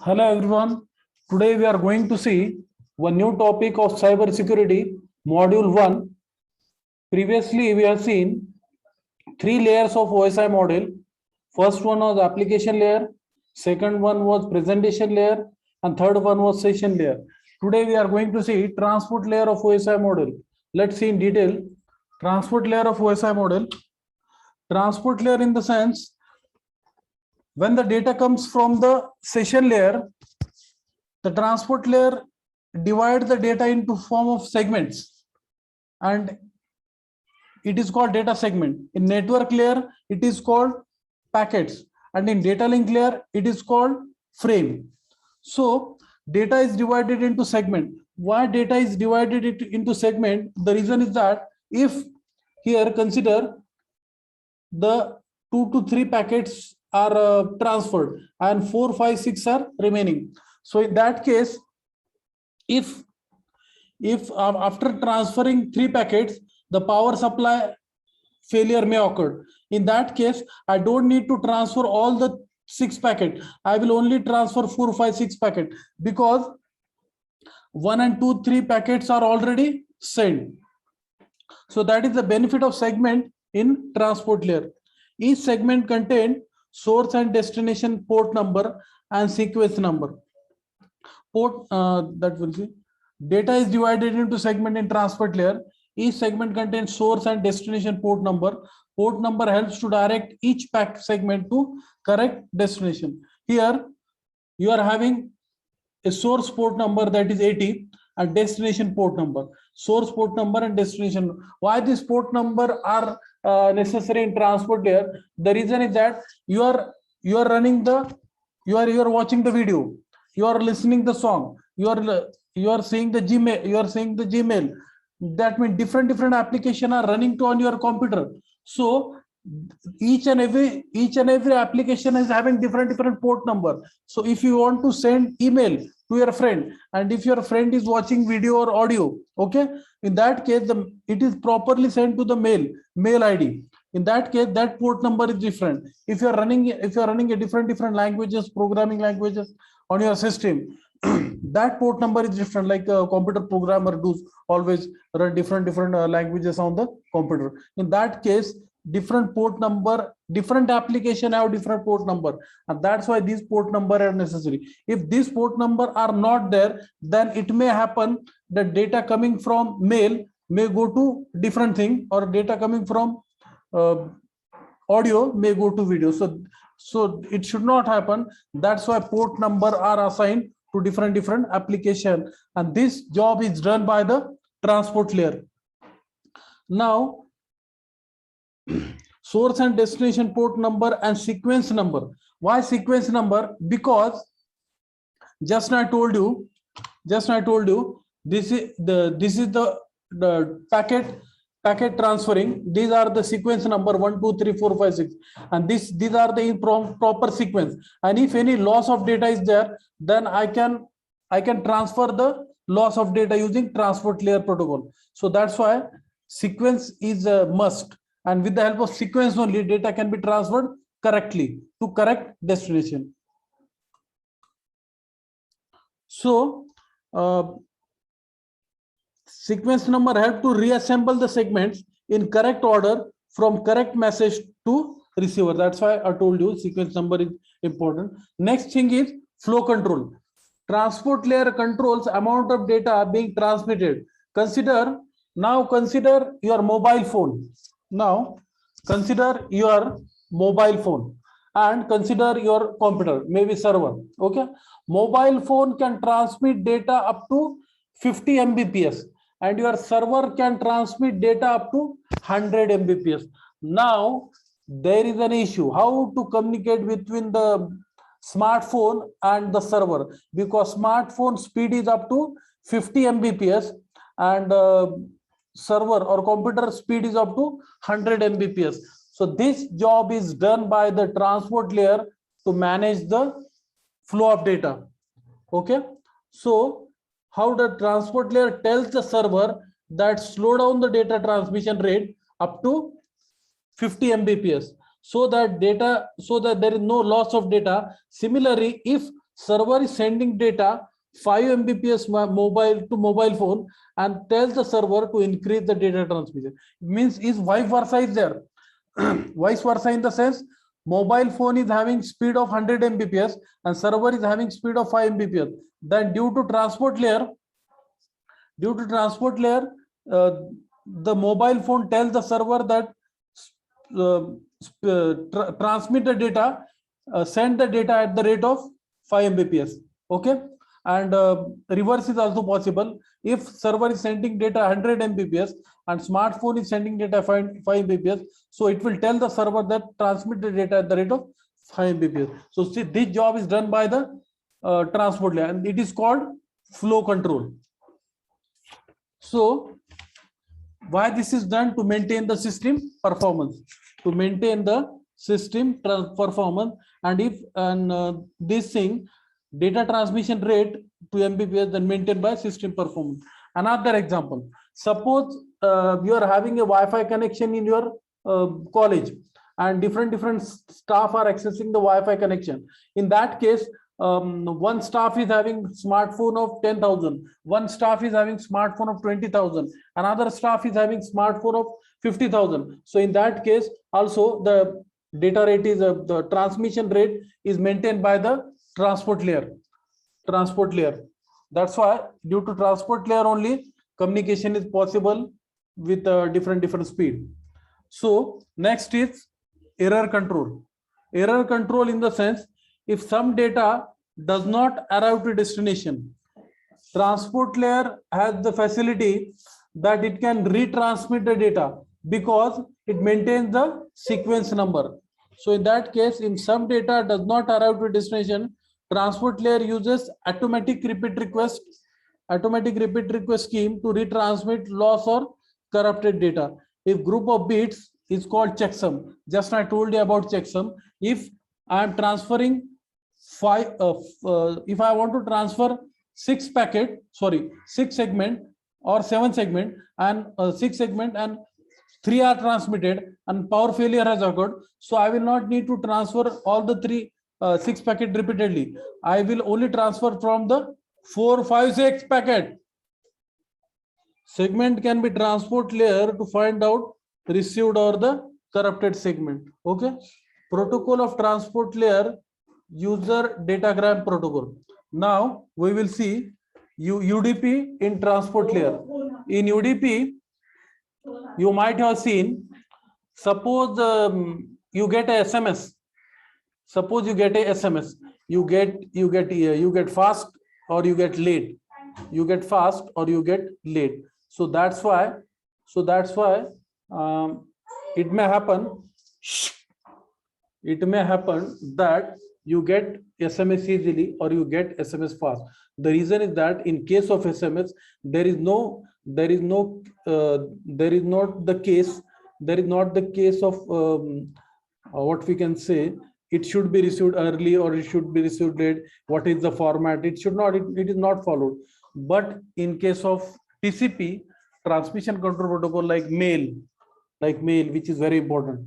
Hello everyone. Today we are going to see one new topic of cyber security, module 1. Previously we have seen three layers of OSI model. First one was application layer, second one was presentation layer, and third one was session layer. Today we are going to see transport layer of OSI model. Let's see in detail transport layer of OSI model. Transport layer in the sense when the data comes from the session layer, the transport layer divides the data into form of segments, and it is called data segment. In network layer, it is called packets, and in data link layer, it is called frame. So data is divided into segment. Why data is divided into segment? The reason is that if here consider the 2 to 3 packets are transferred and 4, 5, 6 are remaining. So in that case, if after transferring 3 packets, the power supply failure may occur. In that case, I don't need to transfer all the 6 packet. I will only transfer 4, 5, 6 packet because 1 and 2, 3 packets are already sent. So that is the benefit of segment in transport layer. Each segment contains source and destination port number and sequence number. Port that will see data is divided into segment in transport layer. Each segment contains source and destination port number. Port number helps to direct each pack segment to correct destination. Here you are having a source port number that is 80 and destination port number. Source port number and destination. Why this port number are necessary in transport layer? The reason is that you are running the you are watching the video, you are listening the song, you are seeing the Gmail. That means different application are running to on your computer. So each and every application is having different port number. So if you want to send email to your friend, and if your friend is watching video or audio, okay, in that case it is properly sent to the mail ID. In that case, that port number is different. If you are running a different languages, programming languages on your system, that port number is different. Like a computer programmer does always run different languages on the computer. In that case, different port number, different application have different port number, and that's why these port number are necessary. If these port number are not there, then it may happen that data coming from mail may go to different thing, or data coming from audio may go to video. So it should not happen. That's why port number are assigned to different application, and this job is done by the transport layer. Now source and destination port number and sequence number. Why sequence number? Because just now I told you this is the packet transferring. These are the sequence number 1, 2, 3, 4, 5, 6, and these are the proper sequence. And if any loss of data is there, then I can transfer the loss of data using transport layer protocol. So that's why sequence is a must, and with the help of sequence only, data can be transferred correctly to correct destination. So sequence number help to reassemble the segments in correct order from correct message to receiver. That's why I told you sequence number is important. Next thing is flow control. Transport layer controls amount of data being transmitted. Consider your mobile phone. Now consider your mobile phone and consider your computer, maybe server. Okay, mobile phone can transmit data up to 50 Mbps, and your server can transmit data up to 100 Mbps. Now there is an issue how to communicate between the smartphone and the server, because smartphone speed is up to 50 Mbps and server or computer speed is up to 100 Mbps. So this job is done by the transport layer to manage the flow of data. Okay, so how the transport layer tells the server that slow down the data transmission rate up to 50 Mbps, so that there is no loss of data. Similarly, if server is sending data 5 Mbps mobile to mobile phone and tells the server to increase the data transmission. It means is vice versa is there. Vice versa in the sense mobile phone is having speed of 100 Mbps and server is having speed of 5 Mbps. Then due to transport layer, the mobile phone tells the server that transmit the data, send the data at the rate of 5 Mbps. Okay, and reverse is also possible. If server is sending data 100 Mbps and smartphone is sending data 5 Mbps, so it will tell the server that transmit the data at the rate of 5 Mbps. So see, this job is done by the transport layer, and it is called flow control. So why this is done? To maintain the system performance, performance. And if this thing data transmission rate to Mbps, then maintained by system performance. Another example, suppose you are having a Wi-Fi connection in your college and different staff are accessing the Wi-Fi connection. In that case, one staff is having smartphone of 10,000, one staff is having smartphone of 20,000, another staff is having smartphone of 50,000. So in that case also the data rate is the transmission rate is maintained by the transport layer. That's why due to transport layer only communication is possible with different speed. So next is error control. Error control in the sense, if some data does not arrive to destination, transport layer has the facility that it can retransmit the data because it maintains the sequence number. So in that case, if some data does not arrive to destination, transport layer uses automatic repeat request scheme to retransmit lost or corrupted data. If group of bits is called checksum. Just I told you about checksum. If I am transferring if I want to transfer 6 segment or 7 segment and 6 segment and 3 are transmitted and power failure has occurred, so I will not need to transfer all the 6 packet repeatedly. I will only transfer from the 4, 5, 6 packet. Segment can be transport layer to find out received or the corrupted segment. Okay, protocol of transport layer, user datagram protocol. Now we will see UDP in transport layer. In UDP, you might have seen, suppose you get a SMS. Suppose you get a SMS, you get fast or you get late. You get fast or you get late. So that's why it may happen that you get SMS easily or you get SMS fast. The reason is that in case of SMS, there is not the case of what we can say, it should be received early or it should be received late. What is the format? It is not followed. But in case of TCP, transmission control protocol, like mail, which is very important,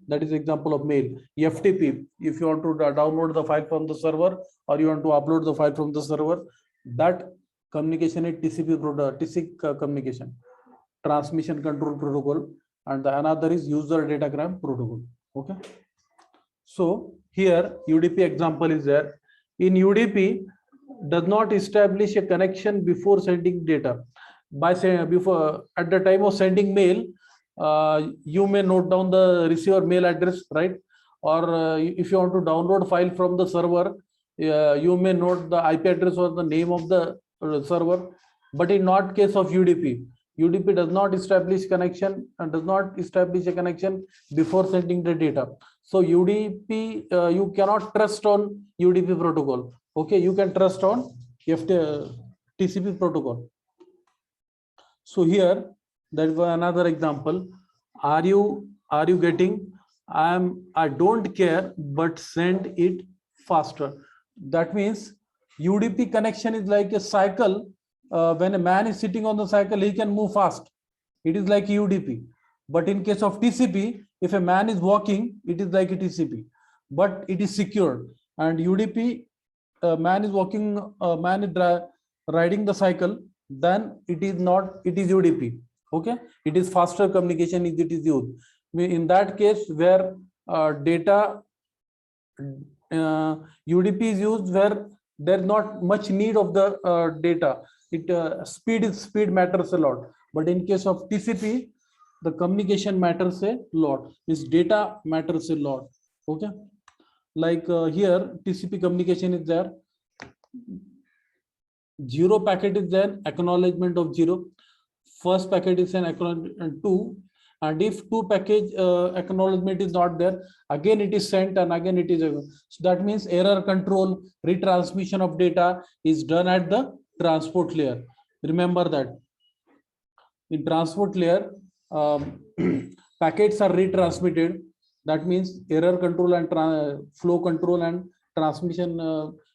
that is example of mail. FTP, if you want to download the file from the server or you want to upload the file from the server, that communication is TCP communication, transmission control protocol, and the another is user datagram protocol. Okay, so here UDP example is there. In UDP, does not establish a connection before sending data. By saying before, at the time of sending mail, you may note down the receiver mail address, right? Or if you want to download file from the server, you may note the IP address or the name of the server. But in not case of UDP, UDP does not establish connection and does not establish a connection before sending the data. So UDP, you cannot trust on UDP protocol. Okay, you can trust on TCP protocol. So here, that was another example. Are you getting? I don't care, but send it faster. That means UDP connection is like a cycle. When a man is sitting on the cycle, he can move fast. It is like UDP. But in case of TCP, if a man is walking, it is like a TCP, but it is secured. and UDP, man is walking, man is riding the cycle, then it is not, it is UDP. Okay, it is faster communication is it is used. In that case where data UDP is used where there's not much need of the data. It speed matters a lot. But in case of TCP, the communication matters a lot. Means data matters a lot. Okay, like here TCP communication is there. Zero packet is there, acknowledgement of zero. First packet is an acknowledgement two, and if two package acknowledgement is not there, again it is sent and again it is so that means error control, retransmission of data is done at the transport layer. Remember that in transport layer packets are retransmitted. That means error control and flow control and transmission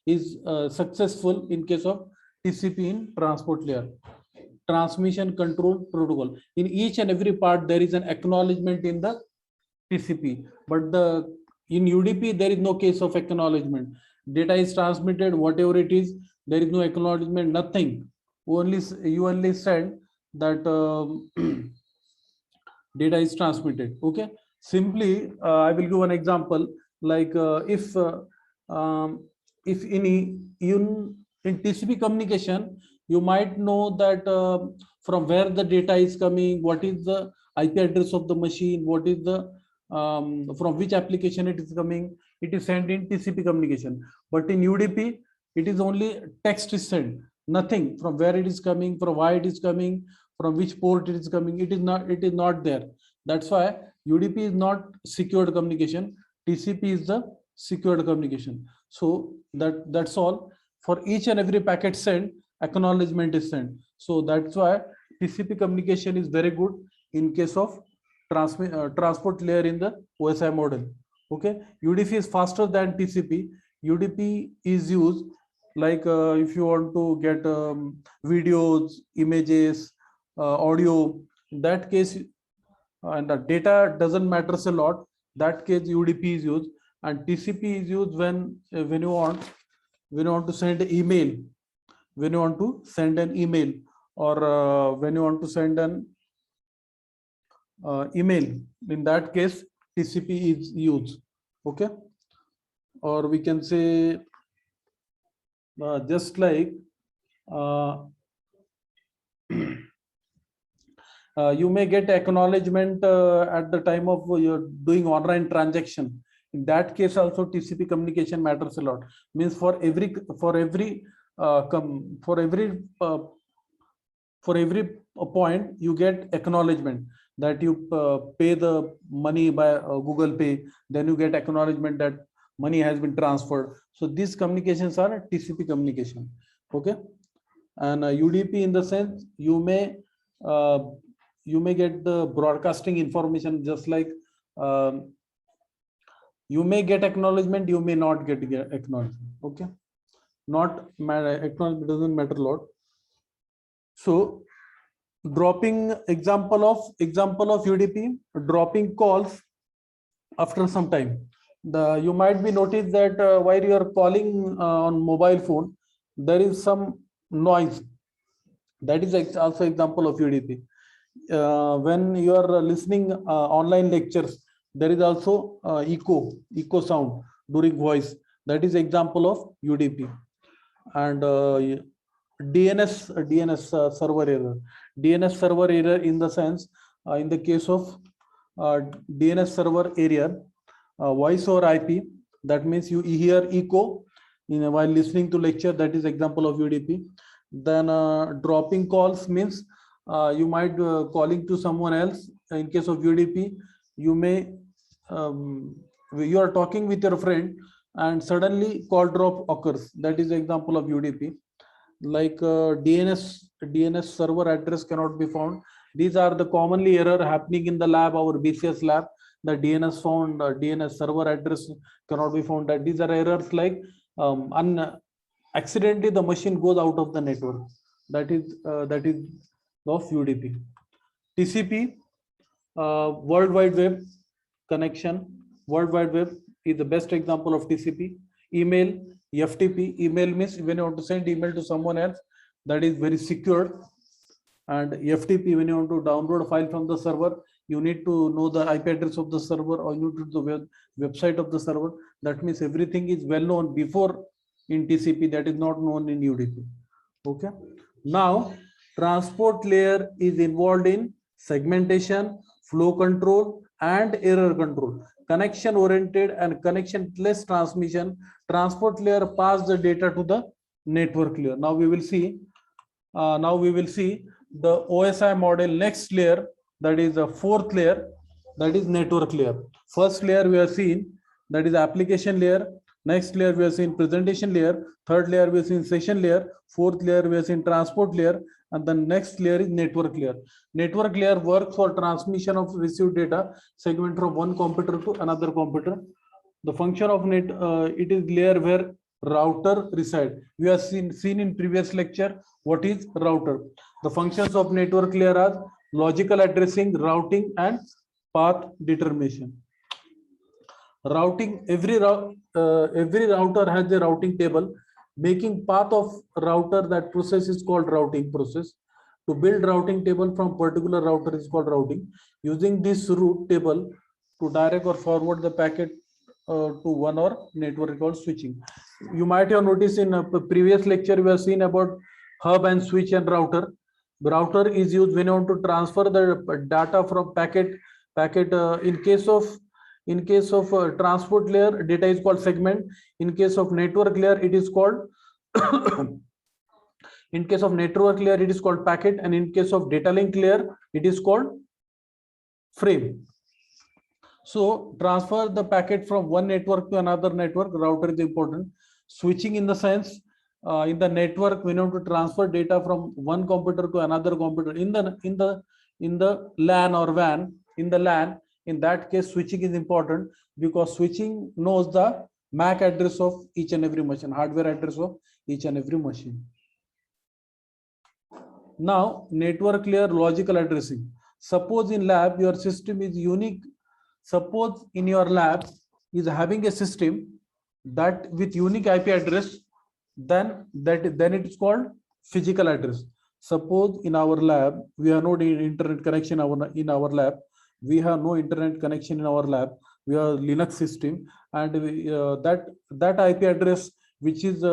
is successful in case of TCP in transport layer. Transmission control protocol, in each and every part there is an acknowledgement in the TCP, but in UDP there is no case of acknowledgement. Data is transmitted, whatever it is, there is no acknowledgement, nothing. You only said that data is transmitted. Okay, simply I will give an example, like if in TCP communication, you might know that from where the data is coming, what is the IP address of the machine, what is the from which application it is coming. It is sent in TCP communication, but in UDP it is only text is sent, nothing from where it is coming, from why it is coming, from which port it is coming. It is not there. That's why UDP is not secured communication, TCP is the secured communication. So that's all. For each and every packet sent, acknowledgement is sent. So that's why TCP communication is very good in case of transport layer in the OSI model. Okay, UDP is faster than TCP. UDP is used like if you want to get videos, images, audio. In that case, and the data doesn't matters a lot. That case UDP is used, and TCP is used when you want to send an email, when you want to send an email, or when you want to send an email. In that case TCP is used. Okay, or we can say just like you may get acknowledgement at the time of you're doing online transaction. In that case also TCP communication matters a lot. Means for every point you get acknowledgement that you pay the money by Google Pay, then you get acknowledgement that money has been transferred. So these communications are TCP communication. Okay, and UDP in the sense you may get the broadcasting information, just like you may get acknowledgement, you may not get acknowledgement. Okay, not acknowledgement doesn't matter a lot. So dropping example of UDP, dropping calls after some time. You might be noticed that while you are calling on mobile phone, there is some noise. That is also example of UDP. When you are listening online lectures, there is also echo sound during voice. That is example of UDP. And DNS server error. DNS server error in the sense, in the case of DNS server error, voice over IP, that means you hear echo while listening to lecture. That is example of UDP. Then dropping calls means you might calling to someone else. In case of UDP, you may you are talking with your friend and suddenly call drop occurs. That is example of UDP. Like DNS server address cannot be found. These are the commonly error happening in the lab, our BCS lab. The DNS found, DNS server address cannot be found. That these are errors like accidentally the machine goes out of the network. That is of UDP. TCP, World Wide Web connection. World Wide Web is the best example of TCP. email, FTP. Email means when you want to send email to someone else, that is very secured. And FTP, when you want to download a file from the server, you need to know the IP address of the server, or you need to the website of the server. That means everything is well known before in TCP, that is not known in UDP. Okay. Now, transport layer is involved in segmentation, flow control, and error control. Connection oriented and connectionless transmission. Transport layer pass the data to the network layer. Now we will see. The OSI model next layer, that is the fourth layer, that is network layer. First layer we have seen, that is application layer. Next layer we have seen presentation layer. Third layer we have seen session layer. Fourth layer we have seen transport layer, and the next layer is network layer. Network layer works for transmission of received data segment from one computer to another computer. The function of it is layer where router reside. We have seen in previous lecture what is router. The functions of network layer are logical addressing, routing, and path determination. Routing, every router has a routing table. Making path of router, that process is called routing process. To build routing table from particular router is called routing. Using this route table to direct or forward the packet to one or network called switching. You might have noticed in a previous lecture we have seen about hub and switch and router. Router is used when you want to transfer the data from packet. In case of transport layer, data is called segment. In case of network layer, it is called in case of network layer, it is called packet, and in case of data link layer, it is called frame. So transfer the packet from one network to another network. Router is important. Switching in the sense, in the network, we need to transfer data from one computer to another computer. In the LAN or WAN, in that case, switching is important, because switching knows the MAC address of each and every machine, hardware address of each and every machine. Now, network layer logical addressing. Suppose in lab your system is unique. Suppose in your lab is having a system that with unique IP address, then it is called physical address. Suppose in our lab we have no internet connection in our lab. We have no internet connection in our lab. We have Linux system, and that IP address which is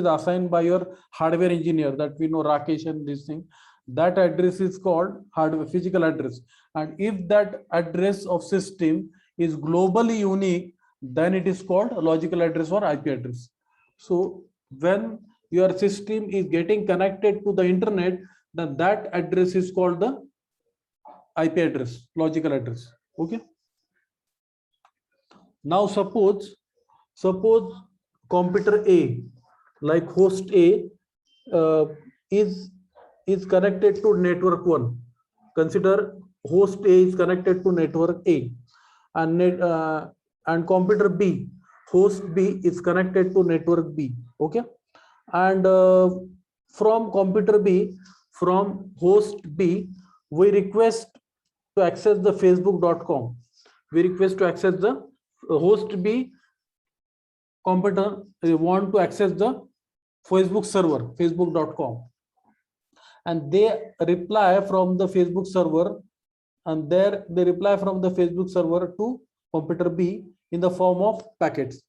assigned by your hardware engineer, that we know Rakesh and this thing, that address is called hardware physical address. And if that address of system is globally unique, then it is called a logical address or IP address. So when your system is getting connected to the internet, then that address is called the IP address, logical address. Okay. Now suppose computer A, like host A, is connected to network 1. Consider host A is connected to network A, and computer B, host B is connected to network B. Okay. And from computer B, from host B, we request to access the facebook.com. We request to access the host B computer, want to access the Facebook server, facebook.com. And they reply from the Facebook server, and there they reply from the Facebook server to computer B in the form of packets.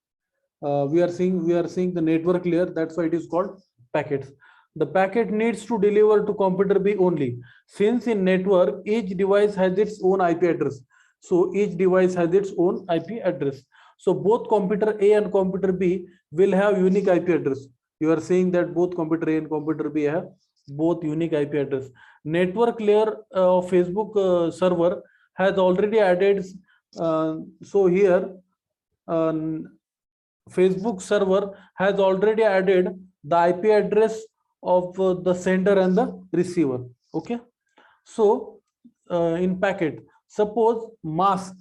We are seeing the network layer, that's why it is called packets. The packet needs to deliver to computer B only. Since in network, each device has its own IP address. So each device has its own IP address. So both computer A and computer B will have unique IP address. You are saying that both computer A and computer B have both unique IP address. Network layer of Facebook server has already added. So here, Facebook server has already added the IP address of the sender and the receiver. Okay. So in packet, suppose mask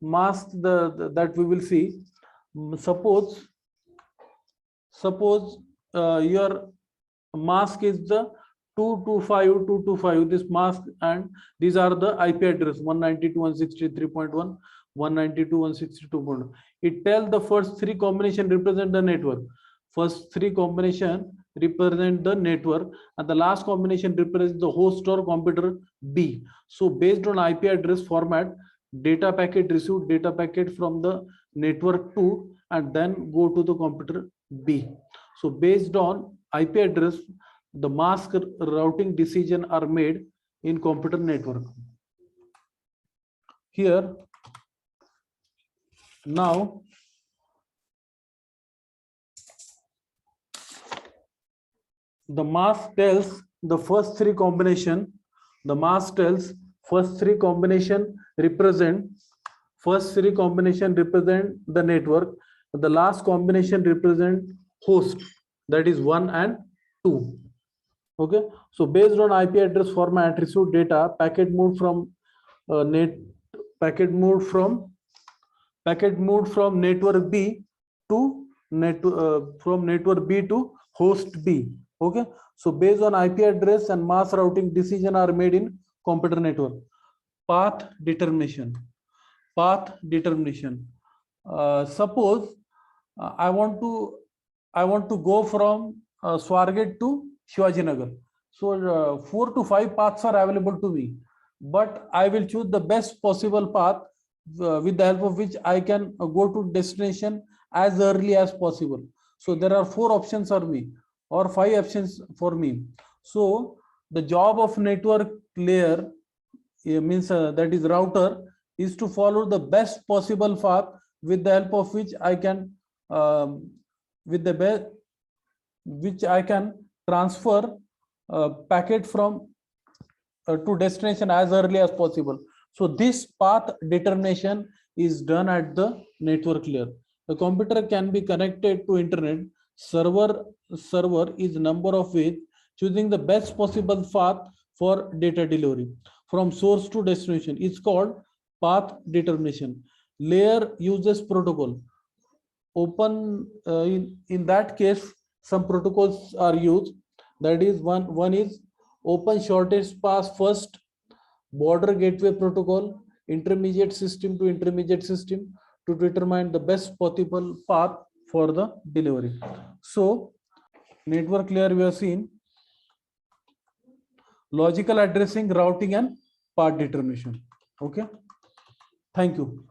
that we will see. Suppose your mask is the 225 this mask, and these are the IP address 192.163.1, 192.162. It tells the first three combination represent the network. First three combination represent the network, and the last combination represents the host or computer B. So based on IP address format, data packet received data packet from the network 2 and then go to the computer B. So based on IP address, the mask routing decision are made in computer network. Here now the mask tells the first three combination. The mask tells first three combination represent the network. The last combination represent host, that is 1 and 2. Okay, so based on IP address format, received data packet moved from network B to from network B to host B. Okay, so based on IP address and mask routing, decision are made in computer network. Path determination. Suppose I want to go from Swargate to Shivajinagar. So 4 to 5 paths are available to me, but I will choose the best possible path with the help of which I can go to destination as early as possible. So there are 4 options for me or 5 options for me. So the job of network layer means that is router is to follow the best possible path with the help of which I can transfer packet from to destination as early as possible. So this path determination is done at the network layer. The computer can be connected to internet. Server is number of ways, choosing the best possible path for data delivery from source to destination. It's called path determination. Layer uses protocol. Open in that case, some protocols are used. That is one is open shortest path first, border gateway protocol, intermediate system to intermediate system to determine the best possible path for the delivery. So network layer we have seen logical addressing, routing and path determination. Okay, thank you.